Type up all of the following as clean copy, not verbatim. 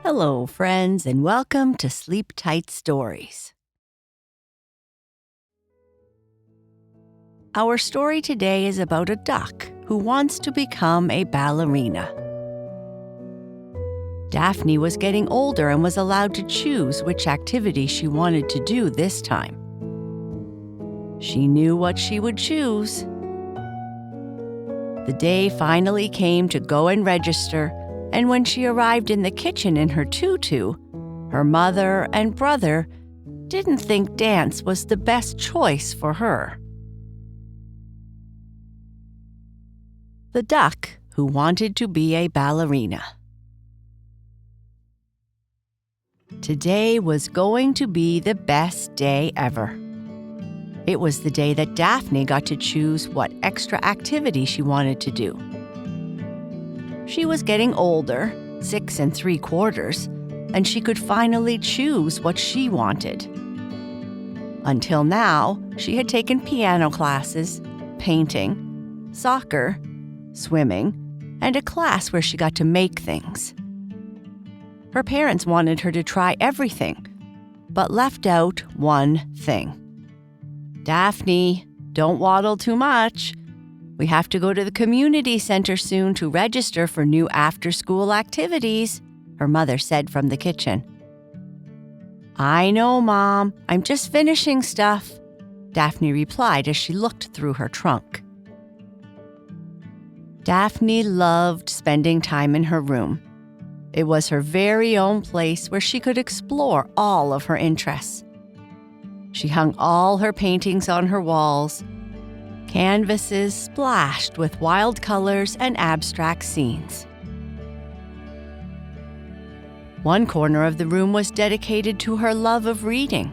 Hello, friends, and welcome to Sleep Tight Stories. Our story today is about a duck who wants to become a ballerina. Daphne was getting older and was allowed to choose which activity she wanted to do this time. She knew what she would choose. The day finally came to go and register, and when she arrived in the kitchen in her tutu, her mother and brother didn't think dance was the best choice for her. The duck who wanted to be a ballerina. Today was going to be the best day ever. It was the day that Daphne got to choose what extra activity she wanted to do. She was getting older, 6 3/4, and she could finally choose what she wanted. Until now, she had taken piano classes, painting, soccer, swimming, and a class where she got to make things. Her parents wanted her to try everything, but left out one thing. "Daphne, don't waddle too much. We have to go to the community center soon to register for new after-school activities," her mother said from the kitchen. "I know, Mom. I'm just finishing stuff," Daphne replied as she looked through her trunk. Daphne loved spending time in her room. It was her very own place where she could explore all of her interests. She hung all her paintings on her walls, canvases splashed with wild colors and abstract scenes. One corner of the room was dedicated to her love of reading.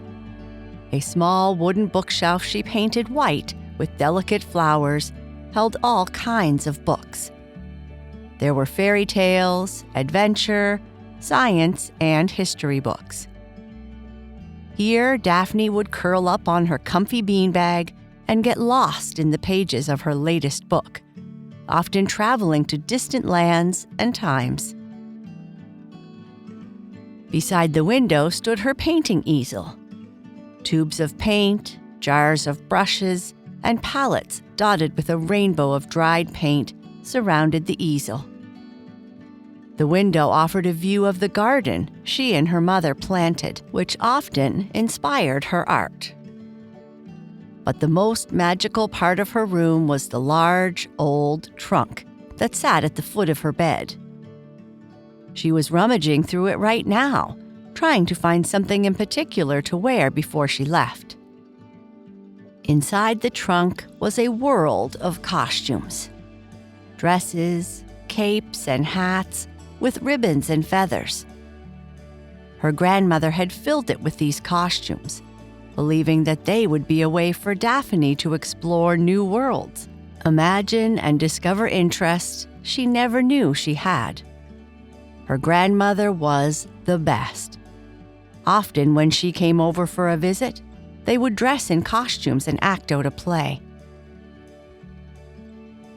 A small wooden bookshelf she painted white with delicate flowers held all kinds of books. There were fairy tales, adventure, science, and history books. Here, Daphne would curl up on her comfy beanbag and get lost in the pages of her latest book, often traveling to distant lands and times. Beside the window stood her painting easel. Tubes of paint, jars of brushes, and palettes dotted with a rainbow of dried paint surrounded the easel. The window offered a view of the garden she and her mother planted, which often inspired her art. But the most magical part of her room was the large, old trunk that sat at the foot of her bed. She was rummaging through it right now, trying to find something in particular to wear before she left. Inside the trunk was a world of costumes. Dresses, capes, and hats with ribbons and feathers. Her grandmother had filled it with these costumes, believing that they would be a way for Daphne to explore new worlds, imagine and discover interests she never knew she had. Her grandmother was the best. Often when she came over for a visit, they would dress in costumes and act out a play.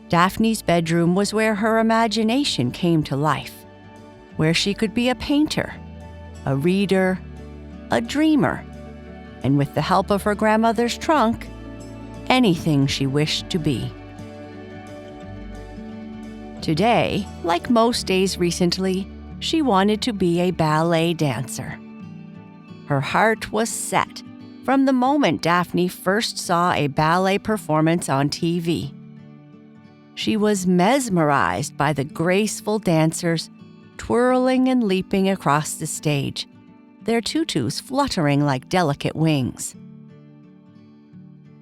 Daphne's bedroom was where her imagination came to life, where she could be a painter, a reader, a dreamer, and with the help of her grandmother's trunk, anything she wished to be. Today, like most days recently, she wanted to be a ballet dancer. Her heart was set from the moment Daphne first saw a ballet performance on TV. She was mesmerized by the graceful dancers twirling and leaping across the stage, their tutus fluttering like delicate wings.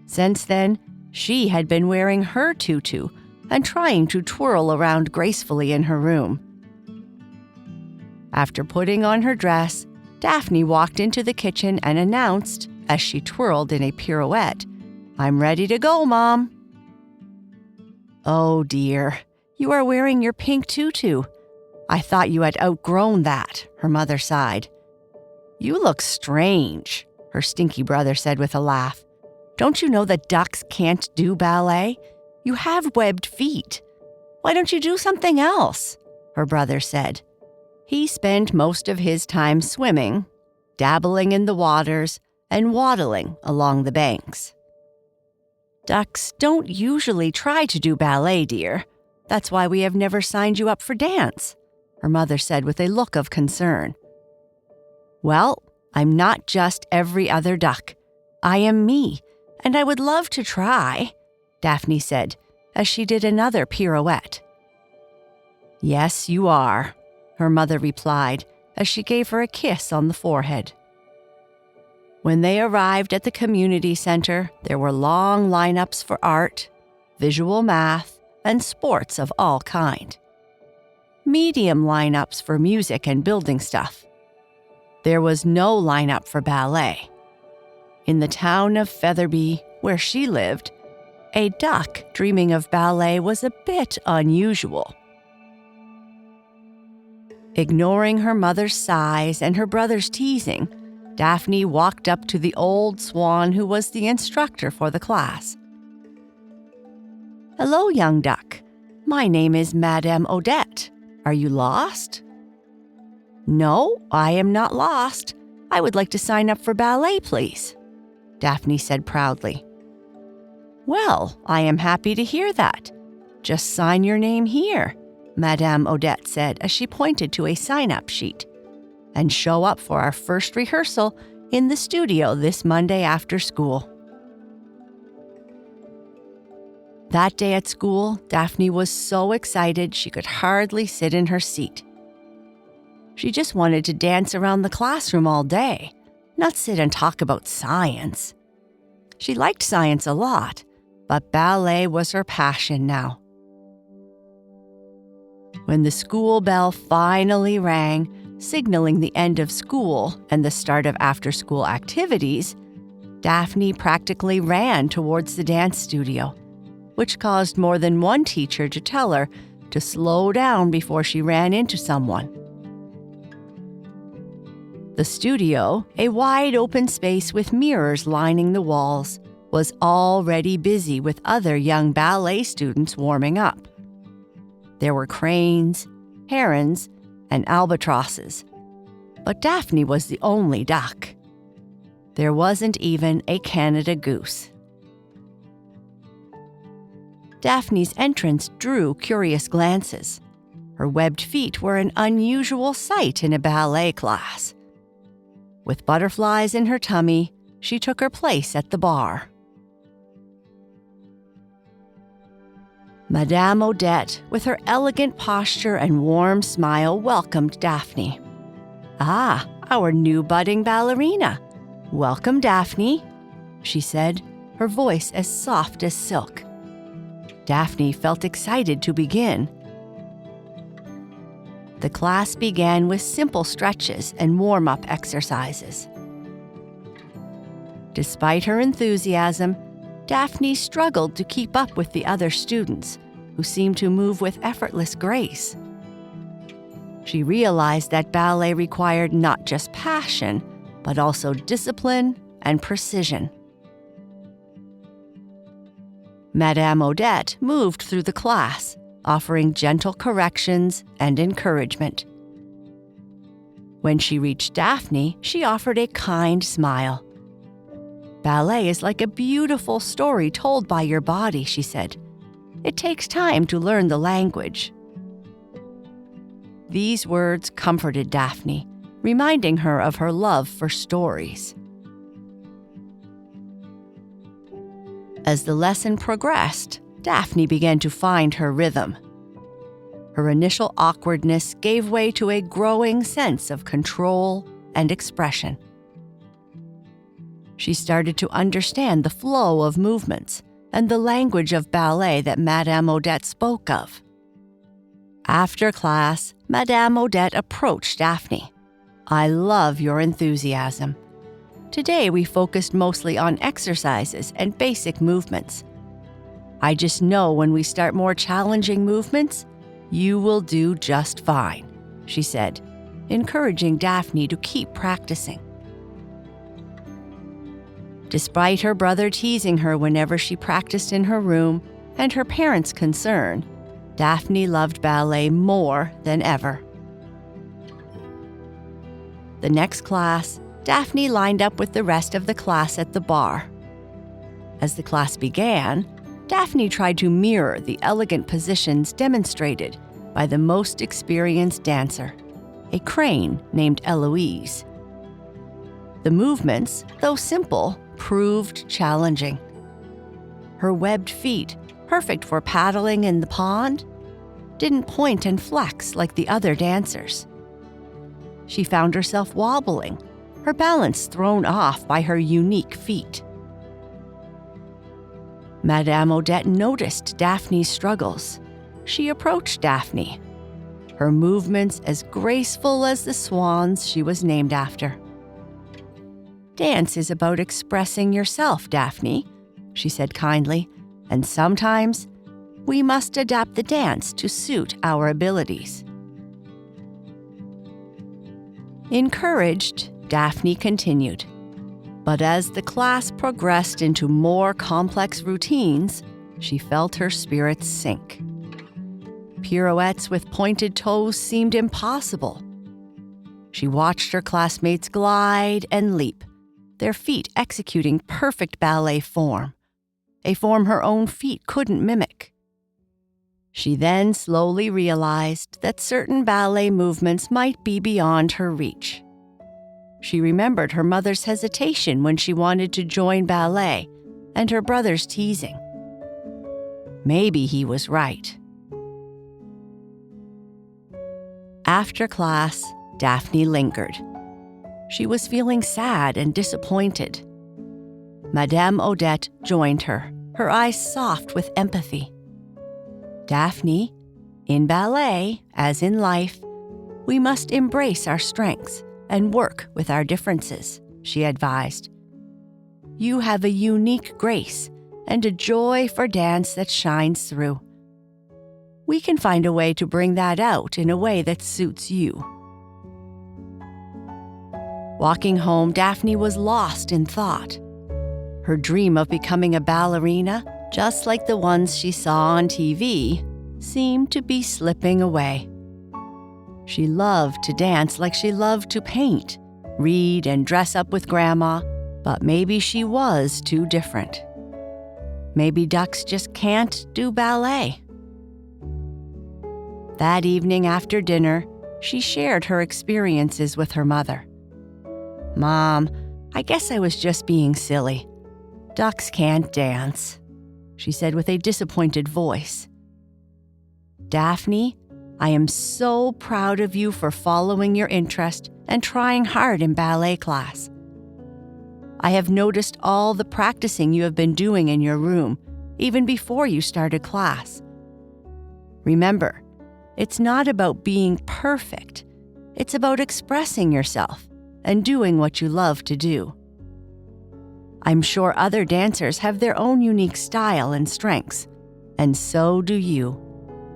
Since then, she had been wearing her tutu and trying to twirl around gracefully in her room. After putting on her dress, Daphne walked into the kitchen and announced, as she twirled in a pirouette, "I'm ready to go, Mom." "Oh dear, you are wearing your pink tutu. I thought you had outgrown that," her mother sighed. "You look strange," her stinky brother said with a laugh. "Don't you know that ducks can't do ballet? You have webbed feet. Why don't you do something else?" her brother said. He spent most of his time swimming, dabbling in the waters, and waddling along the banks. Ducks don't usually try to do ballet, dear. That's why we have never signed you up for dance, her mother said with a look of concern. Well, I'm not just every other duck. I am me, and I would love to try, Daphne said as she did another pirouette. Yes, you are, her mother replied as she gave her a kiss on the forehead. When they arrived at the community center, there were long lineups for art, visual math, and sports of all kind. Medium lineups for music and building stuff. There was no lineup for ballet. In the town of Featherby, where she lived, a duck dreaming of ballet was a bit unusual. Ignoring her mother's sighs and her brother's teasing, Daphne walked up to the old swan who was the instructor for the class. Hello, young duck. My name is Madame Odette. Are you lost? No, I am not lost. I would like to sign up for ballet, please, Daphne said proudly. Well, I am happy to hear that. Just sign your name here, Madame Odette said as she pointed to a sign-up sheet. And show up for our first rehearsal in the studio this Monday after school. That day at school, Daphne was so excited she could hardly sit in her seat. She just wanted to dance around the classroom all day, not sit and talk about science. She liked science a lot, but ballet was her passion now. When the school bell finally rang, signaling the end of school and the start of after-school activities, Daphne practically ran towards the dance studio, which caused more than one teacher to tell her to slow down before she ran into someone. The studio, a wide open space with mirrors lining the walls, was already busy with other young ballet students warming up. There were cranes, herons, and albatrosses, but Daphne was the only duck. There wasn't even a Canada goose. Daphne's entrance drew curious glances. Her webbed feet were an unusual sight in a ballet class. With butterflies in her tummy, she took her place at the bar. Madame Odette, with her elegant posture and warm smile, welcomed Daphne. Ah, our new budding ballerina. Welcome, Daphne, she said, her voice as soft as silk. Daphne felt excited to begin. The class began with simple stretches and warm-up exercises. Despite her enthusiasm, Daphne struggled to keep up with the other students, who seemed to move with effortless grace. She realized that ballet required not just passion, but also discipline and precision. Madame Odette moved through the class, offering gentle corrections and encouragement. When she reached Daphne, she offered a kind smile. Ballet is like a beautiful story told by your body, she said. It takes time to learn the language. These words comforted Daphne, reminding her of her love for stories. As the lesson progressed, Daphne began to find her rhythm. Her initial awkwardness gave way to a growing sense of control and expression. She started to understand the flow of movements and the language of ballet that Madame Odette spoke of. After class, Madame Odette approached Daphne. I love your enthusiasm. Today we focused mostly on exercises and basic movements. I just know when we start more challenging movements, you will do just fine, she said, encouraging Daphne to keep practicing. Despite her brother teasing her whenever she practiced in her room and her parents' concern, Daphne loved ballet more than ever. The next class, Daphne lined up with the rest of the class at the bar. As the class began, Daphne tried to mirror the elegant positions demonstrated by the most experienced dancer, a crane named Eloise. The movements, though simple, proved challenging. Her webbed feet, perfect for paddling in the pond, didn't point and flex like the other dancers. She found herself wobbling, her balance thrown off by her unique feet. Madame Odette noticed Daphne's struggles. She approached Daphne, her movements as graceful as the swans she was named after. "Dance is about expressing yourself, Daphne," she said kindly, "and sometimes we must adapt the dance to suit our abilities." Encouraged, Daphne continued. But as the class progressed into more complex routines, she felt her spirits sink. Pirouettes with pointed toes seemed impossible. She watched her classmates glide and leap, their feet executing perfect ballet form, a form her own feet couldn't mimic. She then slowly realized that certain ballet movements might be beyond her reach. She remembered her mother's hesitation when she wanted to join ballet and her brother's teasing. Maybe he was right. After class, Daphne lingered. She was feeling sad and disappointed. Madame Odette joined her, her eyes soft with empathy. "Daphne, in ballet, as in life, we must embrace our strengths and work with our differences," she advised. "You have a unique grace and a joy for dance that shines through. We can find a way to bring that out in a way that suits you." Walking home, Daphne was lost in thought. Her dream of becoming a ballerina, just like the ones she saw on TV, seemed to be slipping away. She loved to dance like she loved to paint, read, and dress up with Grandma, but maybe she was too different. Maybe ducks just can't do ballet. That evening after dinner, she shared her experiences with her mother. "Mom, I guess I was just being silly. Ducks can't dance," she said with a disappointed voice. "Daphne, I am so proud of you for following your interest and trying hard in ballet class. I have noticed all the practicing you have been doing in your room, even before you started class. Remember, it's not about being perfect. It's about expressing yourself and doing what you love to do. I'm sure other dancers have their own unique style and strengths, and so do you.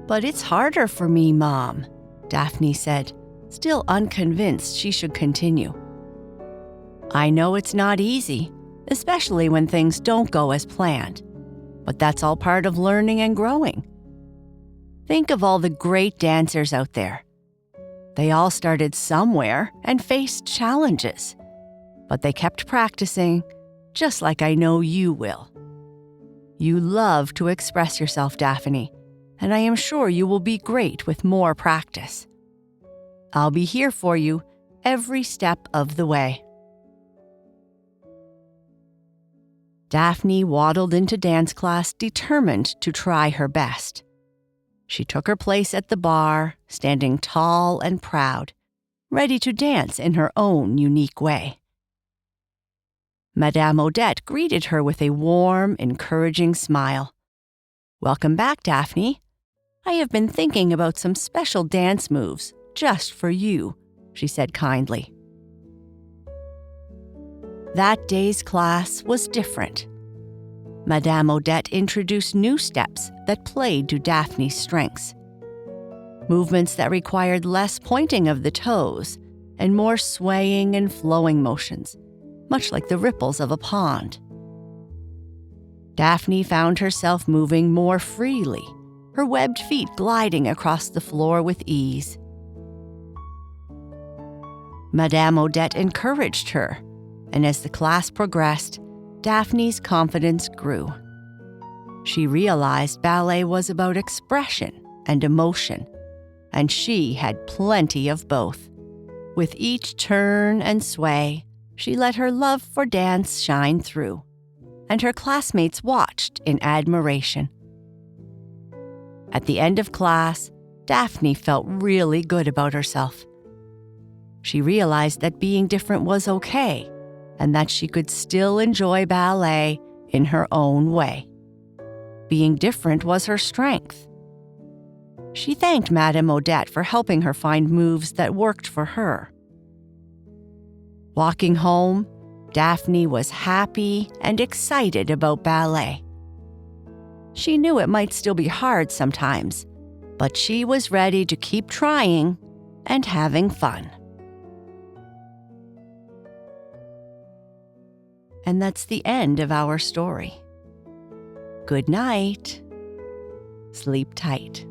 But it's harder for me, Mom," Daphne said, still unconvinced she should continue. "I know it's not easy, especially when things don't go as planned, but that's all part of learning and growing. Think of all the great dancers out there. They all started somewhere and faced challenges, but they kept practicing, just like I know you will. You love to express yourself, Daphne, and I am sure you will be great with more practice. I'll be here for you every step of the way." Daphne waddled into dance class determined to try her best. She took her place at the bar, standing tall and proud, ready to dance in her own unique way. Madame Odette greeted her with a warm, encouraging smile. "Welcome back, Daphne. I have been thinking about some special dance moves just for you," she said kindly. That day's class was different. Madame Odette introduced new steps that played to Daphne's strengths. Movements that required less pointing of the toes and more swaying and flowing motions, much like the ripples of a pond. Daphne found herself moving more freely, her webbed feet gliding across the floor with ease. Madame Odette encouraged her, and as the class progressed, Daphne's confidence grew. She realized ballet was about expression and emotion, and she had plenty of both. With each turn and sway, she let her love for dance shine through, and her classmates watched in admiration. At the end of class, Daphne felt really good about herself. She realized that being different was okay, and that she could still enjoy ballet in her own way. Being different was her strength. She thanked Madame Odette for helping her find moves that worked for her. Walking home, Daphne was happy and excited about ballet. She knew it might still be hard sometimes, but she was ready to keep trying and having fun. And that's the end of our story. Good night. Sleep tight.